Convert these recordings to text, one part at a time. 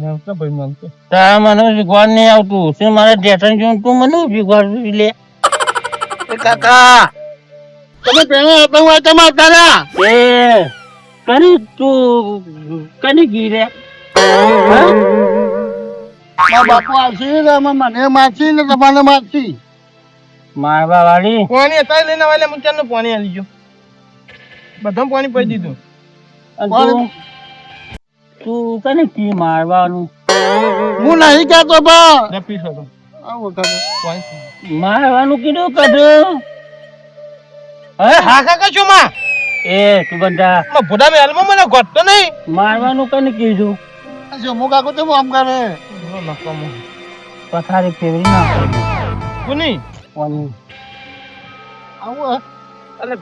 તો ભાઈ મન તો તારા મને શીખવા નહીં આવતું શું મારે ડેટન જોન તું મને શીખવાડું લે કાકા તમે પેલા હતા હું તમારા તારા એ કરી તું કની ગઈ રે મારા બાપુ આવશે ને મને મારશી ને તમારે મારશી મારવા વાળી પાણી અત્યારે લઈને આવેલા મુચાનું પાણી આલી ગયો બધા પાણી પી દીધું તું કને કી મારવાનું હું નહીં કહેતો બા લે પીસો તો આવો કાકા પાણી મારવાનું કીધું કદું હા કાકા છો માં એ તું બંધા માં ભોડા મે હાલમાં મને ઘટતો નહીં મારવાનું કને કીધું જો મુ કાકો તો આમ કરે નકામો પથારી ફેવરી ના કોની કોની આવો અલે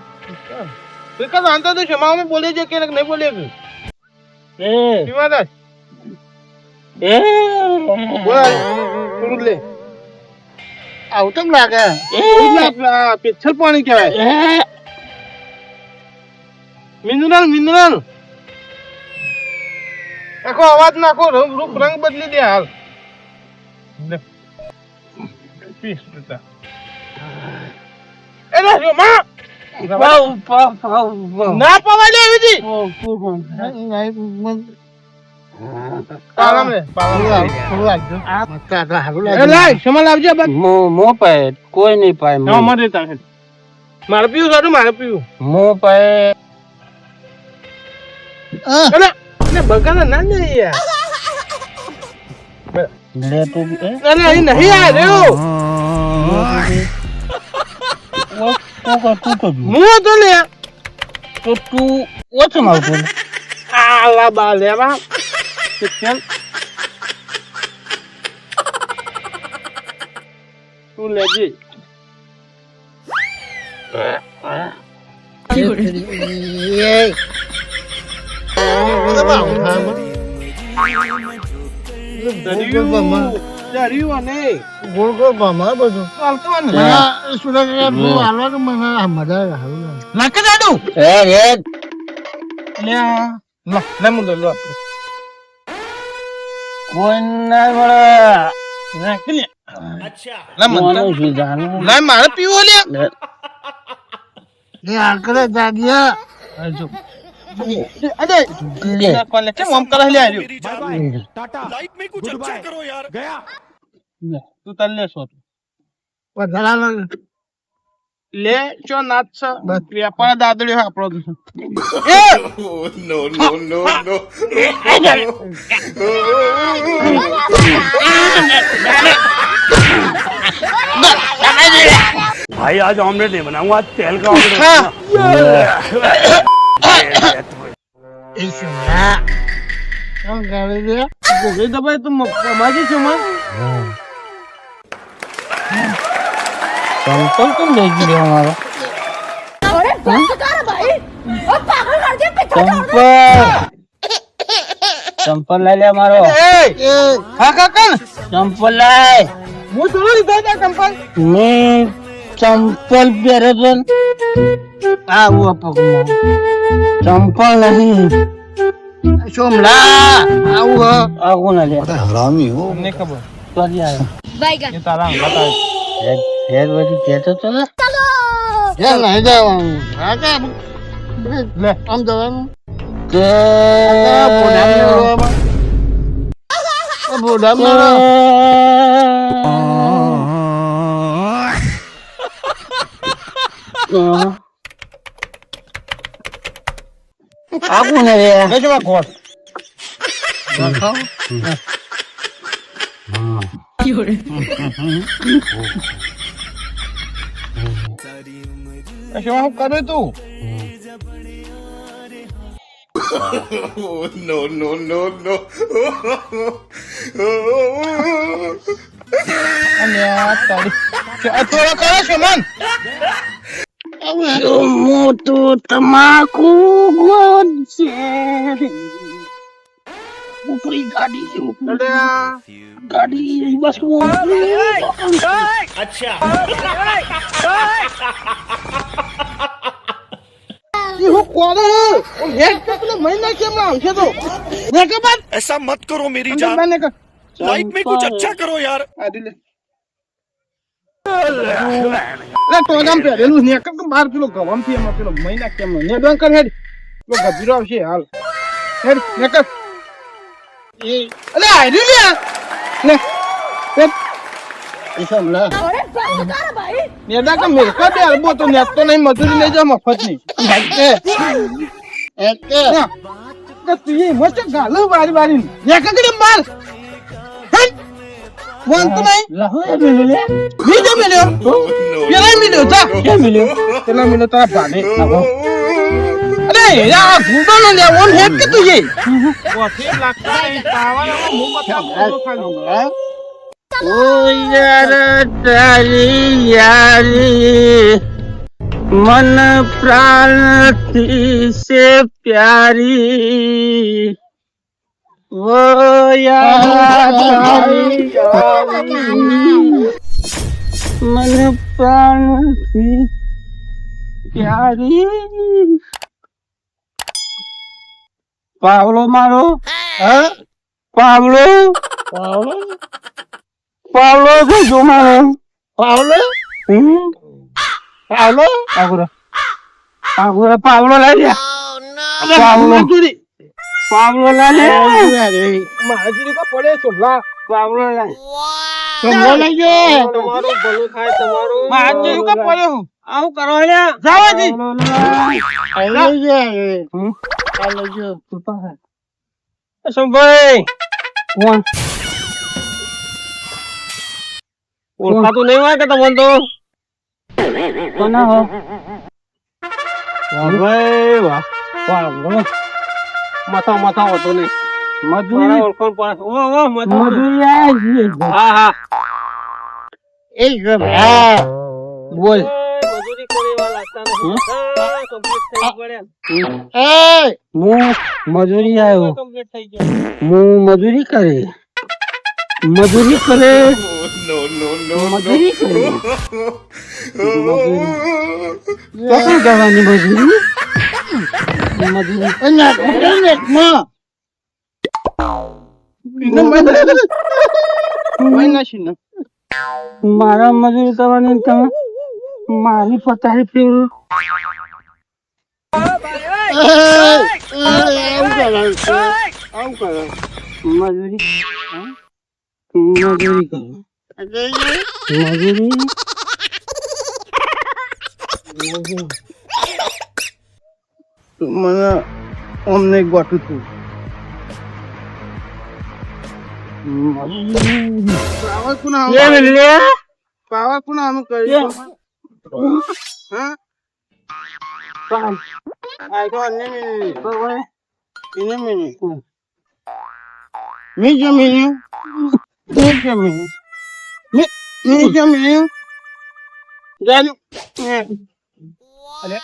તું કદ આંતો તો શમા મે બોલે છે કે નહીં બોલે કે એ શિવાદાસ એ બોલ થોડું લે આવું કેમ લાગે એ પેછલ પાણી કહેવાય એ મિનરલ આખો અવાજ નાખો રૂપ રંગ બદલી દે હાલ લે પીસ બેટા એલા જો માં પાવ ના પવાય લે એવી જી પાલમ રે એ લાય સમલ આવજે બસ મો પાય કોઈ નહીં પાય ના મરે તારે મારે પીવું સારું મારે પીવું મો પાય એલા ને બગાના ના લે યાર લે તું એ અરે અહીં નહીં આ રહ્યો તું કર હું તો લે તો તું ઓછું આવતું આલા બા લેવા ચલ તું લેજે દરિયું અને ગોળ ગોળ બામા બધું ચાલતો ને સુરત હાલવા કે મને મજા આવે નાખી દાડું એ રે લે લે મુંડો લો કોઈ ના મળે નાખી લે મોનું શું જાણું લે મારે પીવો લે એ હાલ કરે જાગ્યા જો અરે લે કોણ લે કેમ આમ કરે લે આર્યો તું તલ લે સો વધારા લાગે લે ચો નાચ છે બસ વેપાર દાદડ્યો આપણો તો એ भाई आज ऑमलेट नहीं बनाऊंगा आज तेल का ऑमलेट એ સુના કોણ ગાડી દે ગોગઈ દબાઈ તું માજી છો માં ચંપલ કેમ લઈ ગયો મારો अरे बंद कर भाई और पागल कर दिया पीछे ચંપલ લઈ લે મારો એ હા કાકા ચંપલ લાય હું થોડું લીધો તા કંપન મેં ચંપલ પહેરે તો આવું પગમાં ચંપલ નહીં સોમલા આવું આવું ના લે ને ખબર તો જ આવે बैगन એ તારા બતાવ હેર બધી કહેતો તો ને હે નહીં જવાનું રાજા લે આમ જવાનું કે આવું ને રે લે જો કોટ શું હું કરે તું અને આ તારી થોડો કરો છો મન મોટું તમાકુ ગોદ છે ઉપરી ગાડી છે અરે ગાડી બસ હું કોરે હેડ કે પેલો મહિના કેમ આવશે તો ને કે બાદ ऐसा मत करो मेरी जान બને કે लाइफ में कुछ अच्छा करो यार આડી લે લે તો ગામ પહેરેલું ને કે 12 કિલો ગવામ થી એમાં પેલો મહિના કેમ ને ડોન કર હેડ લો ગભીરો આવશે હાલ હેડ ને કર એ અલે આડી લે ને હેડ સમલા अरे क्या बता रहा भाई નેડા કે મેરકા દે અલબો તો નેટ તો નહીં મજૂરી લઈ જા મફત ની એક કે તું એ મસ્ત ગાલો વારી વારી ને કગડે માર હેડ બોલ તો નહીં લાહો એ મિલે બીજો મિલ્યો પેલા મિલ્યો જા કે મિલે પેલા મિલ્યો તારા ભાડે અરે યાર ભૂંડો ને લે ઓન હેડ કે તું એ ઓઠી લાગતા એ પાવાના મું બતા ખાલી ओ यार तारी यारी मन प्राण थी से प्यारी वो यार तारी यारी मन प्राण थी प्यारी पावलो मारो હા पावलो પાવલો पावलो को जो मारो Pavlov Pavlov Agora. Agora Pablo la lia. Pablo. Pablo la lia. માજી કો પડે છોલા Pablo la. સમલો લઈ ગયો તમારું ભલું થાય તમારું માજી કો પડે હું. આવું કરો લ્યા. જાવાજી આ લઈ ગયો આ લઈ ગયો સંભાઈ. કોણ? ઓળખાતું નહીં હોય કે તમને તો કોના હો? વાહ ભાઈ વાહ. Pablo. માથા હોતો નહીં. મજૂરી ઓળખાણ પડે. ઓ મજૂરી આવી. હા હા. એ હા બોલ. મજૂરી કરે એવા લાગતા નથી કમ્પ્લીટ થઈ પડ્યા એ હું મજૂરી આવ્યો. કમ્પ્લીટ થઈ ગયો હું મજૂરી કરે. મજૂરી કરે. મજૂરી કરે. શું કરવાની મજૂરી? મજૂરી એના ઇન્ટરનેટ માં મારા મજૂરી કરવાની તમે મારી પચાસ ફેર આવું કરો મજૂરી મજૂરી કરો. મજૂરી મને અમને ગોઠું છું પાવર પુના પાવર પુના અમે કરી હા આઈ તો અન્ય ઇને મિની મી જમીન મી જમીન મી જમીન જાનું અરે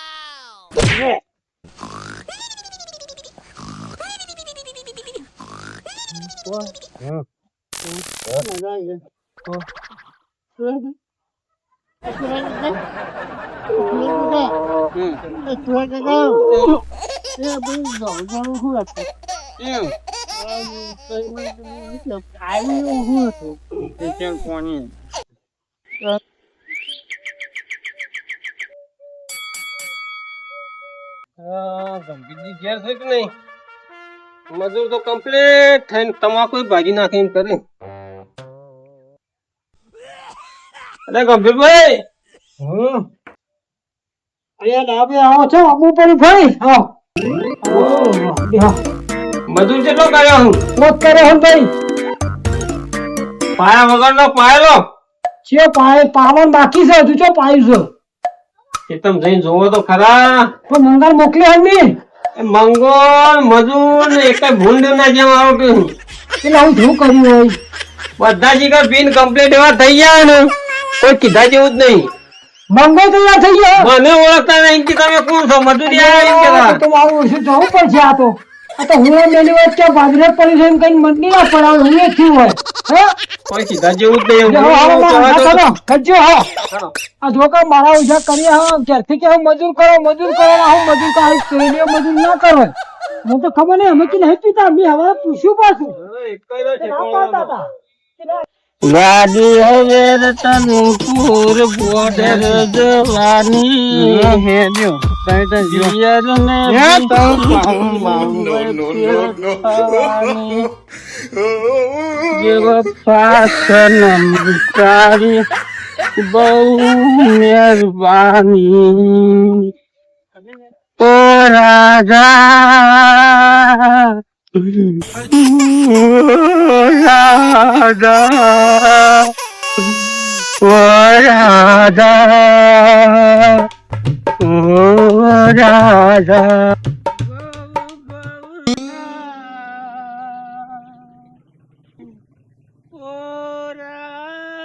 ઘેર થઈ કે નહીં? મજૂર તો કમ્પ્લીટ થઈને તમાકુ ભાજી નાખીને કરે. અરે ગંભીરભાઈ અહીંયા ડાબે આવો છો આબુ પડી ભાઈ મજૂર કેટલો કર્યો હું મોત કર્યો હું ભાઈ પાયા વગરનો પાયેલો છે પાવન બાકી છે હજુ ચો પાયું છે એ તમે જઈને જોવો તો ખરા પણ મંગળ મોકલે હમી મંગળ મજૂર ને એક ભૂંડ ના જેમ આવતું એટલે હું શું કર્યું હોય બધા જીગર પીન કમ્પ્લીટ એવા થઈ ગયા ને કોઈ કીધા જેવું જ નહીં મંગળ તો એવા થઈ ગયા મને ઓળખતા નહીં કે તમે કોણ છો મજૂરી આવ્યા તો મારું શું જવું પડશે આ તો આ તો હું મેલી વાત કે બાજરે પડી છે કઈ મંડી ના પડાવ હું એ થયું હોય હે કોઈ સીધા જેવું જ નહીં કરજો હા આ જોકા મારા ઉજા કરી હા ક્યારથી કે મજૂર કરો હું મજૂર કાઈ સ્ત્રીઓ મજૂર ના કરો મને તો ખબર નહીં અમે કે નહીં પીતા અમે હવે પૂછ્યું પાછું ગાડી હવે રતનપુર બોર્ડર જવાની હેડ્યો પિયર ને જેવો પાસનમ તારી બહુ મહેરબાની ઓ રાજા રાધા ઓ રાધા ઓ રાધા ઓ રાધા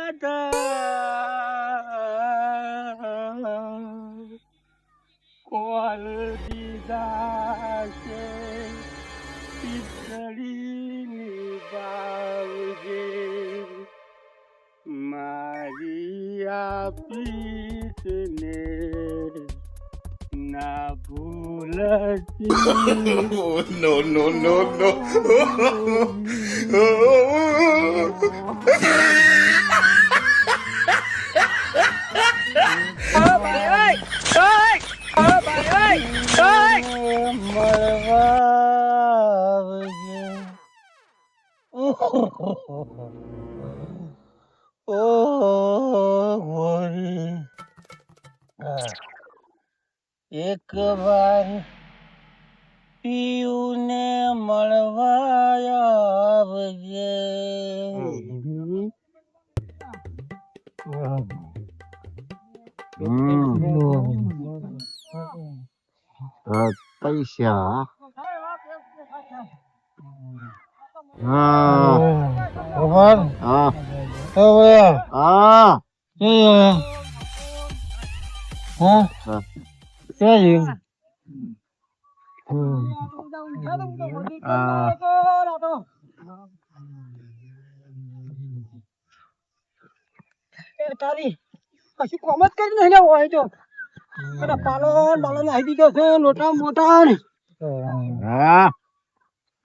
કોલ દીધા છે પિતળીની બાવજે મારી આપીને ના ભૂલતી no, no, no, no. એક વાર પીયુને મળવા આવજે પૈસા તારી કશું કોમ જ કરી નહીં લેવો હોય તો પાલો નાખી દીધો છે લોટા મોટા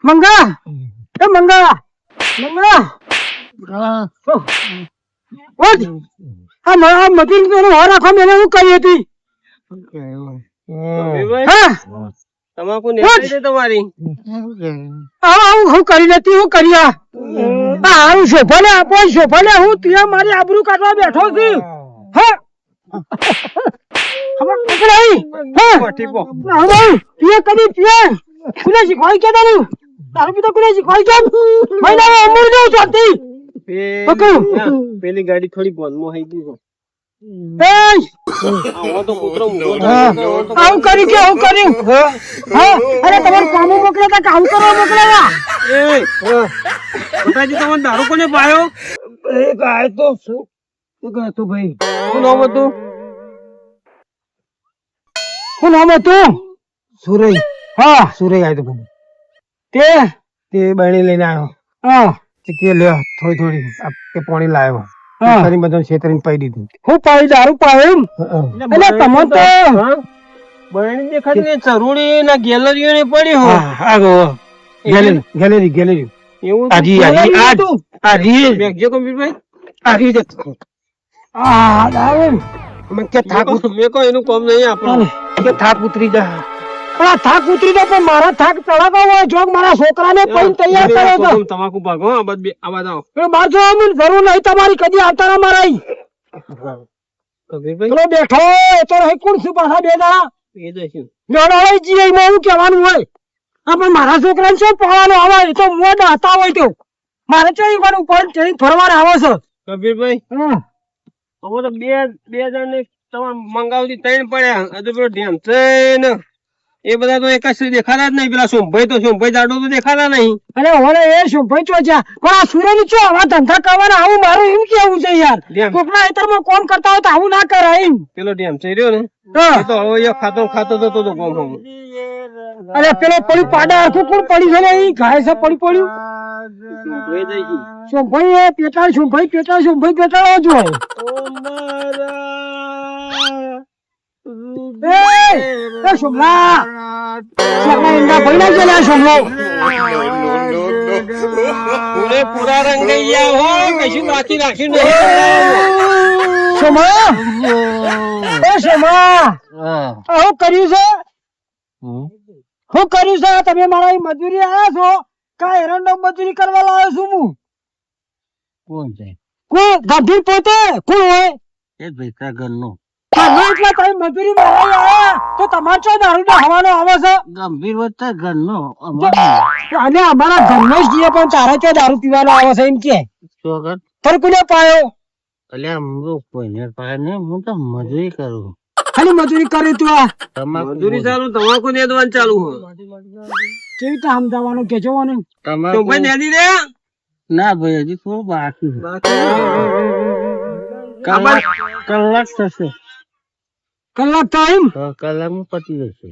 મંગા એ મંગા આ મતીન પેલો હો રાખો મેને હું કરી હતી તમાકુ નીકળી છે તમારી હું કરી લેતી હું કર્યા હું શોભાને આપો શોભાને હું ત્યાં મારી આબરૂ કાઢવા બેઠો છું હા ખબર પકડાઈ તું કદી પીએ કુને શીખવાય કે તારું તારું પીતો કુને શીખવાય કે મહિના અમર જો ચાલતી પેલી ગાડી થોડી બોલમો થઈ ગઈ આવું કર્યું કે હું કર્યું અરે તમારે કામો મોકલ્યા હતા કામ કરવા મોકલ્યા તમારે દારૂ કોને પાયો એ ગાય તો શું ગાય તો ભાઈ શું નામ હતું શું નામ હતું સુરઈ હા સુરઈ ગાય તો ભાઈ તે બહેણી લઈને આવ્યો હા કે લ્યો થોડી તે પાણી લાવ્યો તારી બધો છેતરીને પાઈ દીધું હું પાઈ દારૂ પાયું એટલે તમે તો બહેણી દેખાતી ને ચરૂડી ના ગેલેરીઓ ને પડી હો ગેલેરી એવું આજી બેગજો કમ્પ્યુટર આજી દારૂ મેં કે થાક મેં કહો એનું કામ નહીં આપણને કે થાક ઉતરી જા પણ થાક ઉતરી જાય પણ મારા થાક ચડાવવા હોય જો મારા છોકરાને પણ તૈયાર કર્યો તો તમાકુ ભાગો આ બાદ આવો બાર જો જરૂર નહીં તમારી કદી આવતા ના મારાઈ કબીરભાઈ પેલો બેઠો એ તો રહી કોણ છું પાછા બે દાડા એ જઈશું લડાઈ જી એમાં એવું કહેવાનું હોય હા પણ મારા છોકરાને શું પાવાનો આવે એ તો મોઢ હતા હોય તો મારે ચડી વાર ઉપર ચડી ફરવાર આવે છે કબીરભાઈ હવે તો બે જણ ને તમારે મંગાવતી ત્રણ પડ્યા હજુ પેલો ધ્યાન છે ને એ બધા તો એક જ દેખાતા જ નહીં. પેલા સોમભાઈ જાડો તો દેખાતા નહીં. અરે ઓરે એ સોમભાઈ તો જ્યાં પણ આ સુરેશ છો આવા ધંધા કરવાના આવું મારું એમ કેવું છે યાર. કોકના ખેતરમાં કોમ કરતા હોય તો આવું ના કરાય એમ. પેલો ડેમ છે રહ્યો ને એ તો હવે ખાતો જતો તો ગોમ. અરે પેલો પડી પાડા આખું કોણ પડી છે ને એ ઘાય છે પડ્યું. સોમભાઈ પેટાળો જો એ સોમલા ઈંડા ભઈલા છે ને સોમલો પૂરા રંગૈયા હો કશું બાકી રાખ્યું નહીં. સોમા આવું કર્યું છે તમે મારા મજૂરી આવ્યા છો કા એરંડો મજૂરી કરવા લાવ્યો છું હું. કોણ છે? કોણ ગાંધી પોતે કોણ હોય એ ભેગા ઘરનો એટલે તમે મજૂરી મારા આવ્યા તો તમારે ચો દારૂ હવાનો આવે છે. ગંભીર વચ્ચે ઘરનો અને અમારા ઘરનો જ જીએ પણ તારે ક્યાં દારૂ પીવાનો આવે છે એમ કે ચોગટ તર કોને પાયો અલ્યા હું કોઈને પાસે ને હું તો મજૂરી કરું. ખાલી મજૂરી કરી તું આ મજૂરી ચાલુ તમાકુ નેદવાનું ચાલુ હોય. કેવી રીતે સમજાવવાનું કેજો મને સોમભાઈ નેદી રે ના ભાઈ હજી થોડું બાકી કલાક થશે. કલાક ટાઈમ કલાકમાં પતી જશે.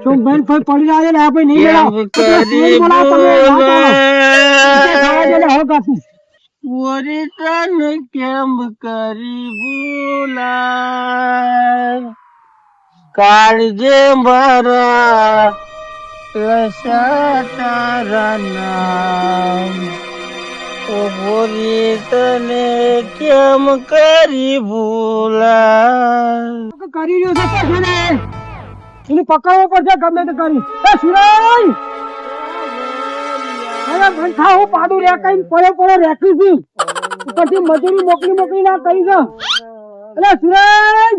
સોમભાઈ ભાઈ પડી રહ્યા ને આપણે નહીં બોલાવ પૂરી તને કેમ કરી ભૂલા કાળજે મારા તારા નામ ઓ પૂરી તને કેમ કરી ભૂલા કરી રહ્યો છે એને પકડવો પડશે ગમે તે કરી એ સુરાઈ અરે ભાઈ ખાઓ પાડું રે કઈ પડે રેખી છું પછી મજૂરી મોકલી ના કરી દો અરે સુરાઈ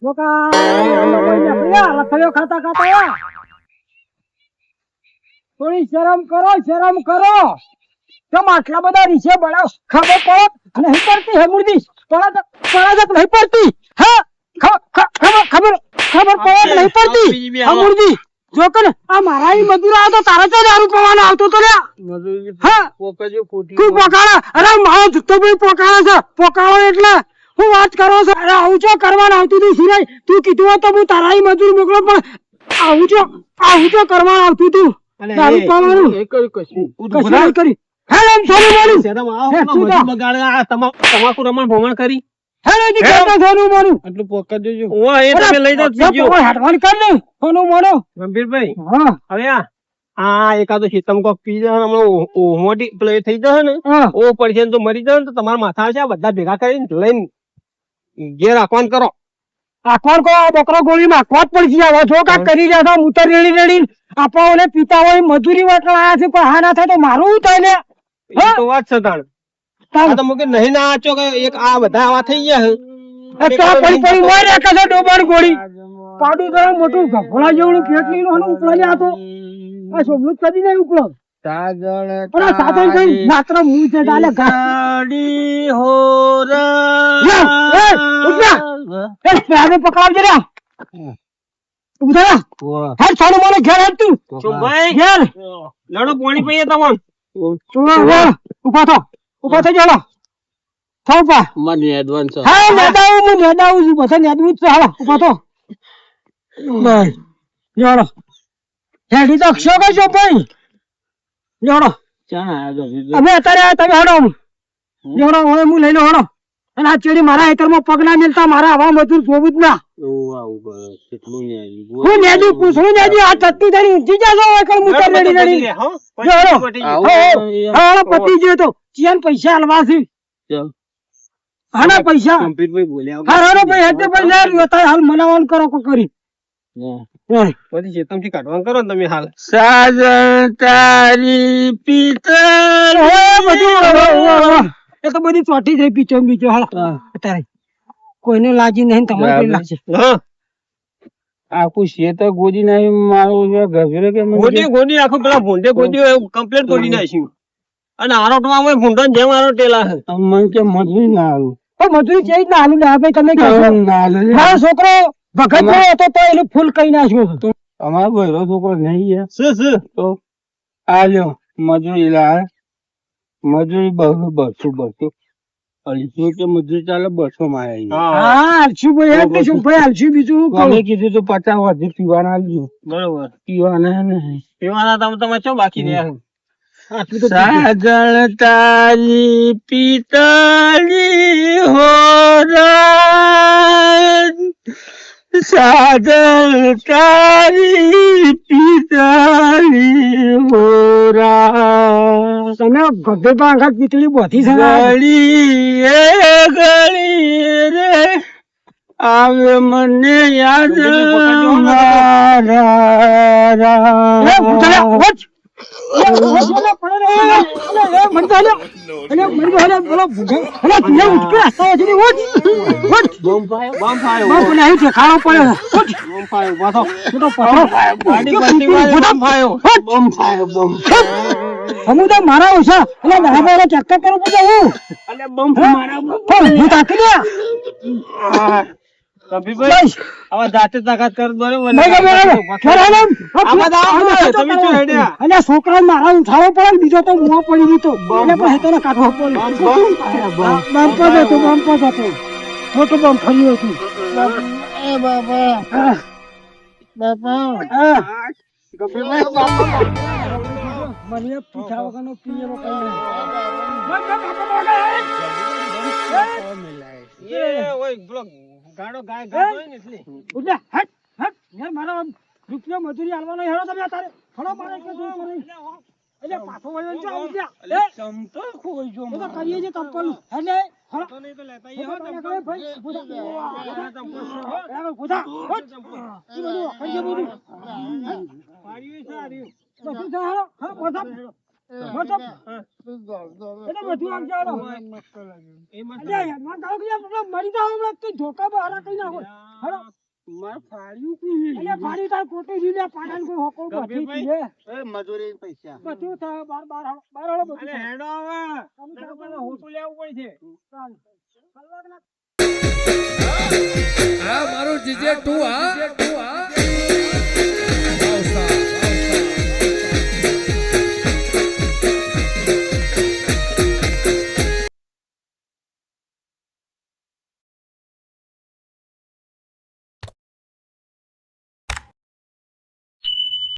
લોકા રખડ્યો ખાતા થોડી શરમ કરો કેમ આટલા બધા રીસે બળાવ ખબર પડો નહીં પડતી હે મુર્દી પડા નહીં પડતી હા ખબર પડો નહીં પડતી આ મુર્દી જો કે આ મારા ઈ મજૂર આવતો તારા તો દારૂ પીવાનો આવતો તો લ્યા હા તું પોકાળા અરે મારો જુત્તો ભાઈ પોકાળા છે પોકાળો એટલે હું વાત કરો છો અરે આવું છો કરવાનું આવતું તું સુરાય તું કીધું હોય તો હું તારા ઈ મજૂર મોકલો પણ આવું છો કરવાનું આવતું તું દારૂ પીવાનું કરી હેલો તમાકુ રમણ ભમણ કરી હેલો જી કેતા સોનું મારું આટલું પોકર જોજો ઓ એ તમે લઈ જાવ બીજો હટવાન કર ને સોનું મારો ગંભીરભાઈ હા હવે આ એકાદો શીતમ કોક પી જાય હમણાં મોટી પ્લે થઈ જશે ને ઓ પડશે તો મરી જાય ને તો તમારા માથા છે બધા ભેગા કરીને લઈને ઘેર રાખવાન કરો આખવાન કો આ બકરો ગોળી માં આખવાત પડશે હવે જો કાક કરી રહ્યા હતા મુતર રેડી આપણાઓને પિતા હોય મજૂરી વાટલા આયા છે પણ હા ના થાય તો મારું થાય ને એ તો વાત છે તાણ આ તો મુકે નહીં ના આચો કે એક આ બધા આવા થઈ ગયા તો પડી મોય રે કસે ડોબાણ ગોળી પાડું તો મોટું ગફળા જેવડું પેટલી નું ઉપલા આ તો આ સોબલું કદી નહીં ઉપલો સાગર અરે સાધન કઈ માત્ર મું છે ડાલે ગાડી હોર એ પેરે પકડાવજે રે ઉધરા હે છોડો મને ઘેર હેડ તું સોમભાઈ ઘેર લડો પાણી પીએ તમન ઉભા થઈ જાઓ થાપા મને એડવાન્સ હા નેદાવું છું બધા નેદવું છે હાલો ઉભા તો બસ જોડો હેડી તો ક્ષો કરજો ભાઈ જોડો અમે અત્યારે તમે હડો જોડો હવે હું લઈ લો હડો અને આ ચેડી મારા હેતરમાં પગ ના મેલતા મારા આવા મજૂર જોવું જ ના હું નેદી પૂછું નેદી આ ટટ્ટુ ધરી ઊંચી જાજો એકલ મુતર રેડી હા પતિ જે તો ચિયાન પૈસા આલવા છે હાના પૈસા ગંભીરભાઈ બોલ્યા હારો ભાઈ હેતે ભાઈ લે રહ્યો હાલ મનાવવાનું કરો કો કરી પછી ચેતમથી કાઢવાનું કરો ને તમે હાલ સાજન તારી પિતર બધું એ તો બધી ચોટી જઈ પીચો હાલ અત્યારે કોઈને લાજી નહીં તમારે લાગશે આખું શેત ગોદી નાઈ મારું ગભેરો કે ગોદી આખું પેલા ભૂંડે ગોદી કમ્પ્લીટ ગોદી નાખ્યું અને આરોટમાં હોય ભૂંડો જેમ આરોટેલા છે મન કે મજૂરી ના આવું મજૂરી છે ના હાલું ના ભાઈ તમે મારો છોકરો ભગત હતો તો એનું ફૂલ કઈ નાખ્યો હતો. અમારો બહેરો છોકરો નહીં શું તો આ લ્યો મજૂરી લાવે મજૂરી 200 અઢીસો કે મજૂરી ચાલે 200 માં આવી. હા હલસુભાઈ શું ભાઈ હલસુ બીજું તમે કીધું તો 50 વધુ પીવાના લીધું. બરોબર પીવાના તમે ચો બાકી રહ્યા સાજણ તારી પિતાલી હો સાજણ તારી પિતાલી હો તમે ગધે પાંખા પીતળી બધી ગળી રે આવે મને યાદ મારા ઓછા એટલે ચક્કર કરવું પડે હું તાકી દે છોકરા મારા ઉઠાવો પડે બીજો તો મુવા પડી ગયો એટલે કાઢવો પડે મોટો બમ ફર્યું હતું મને પૂછા વગરનો પીએલો રૂપિયા મજૂરી આલવાનો હેરો તમે તારે ખડો મારે કે એટલે પાછો વળ્યો છે ચમતો ખોઈ જો તો કરીએ છે તપલ એટલે ખડો નહીં તો લેતા આવો ભાઈ પૂછા પાડ્યું સારી બધું જાળો હા પોતા બધું આમ જાળો એ મત મરી જાવ ધોકા બહાર કઈ ના હોય હલો માર ફાડ્યું કે એટલે ફાડી તાર કોટી જીલે પાટણ કોઈ હોકો બધી છે એ મજૂરી પૈસા બધું થાય 12 હળો બધું અરે હેડો આવે તમને હોટો લેવું પડશે આ મારું જીજે 2 હા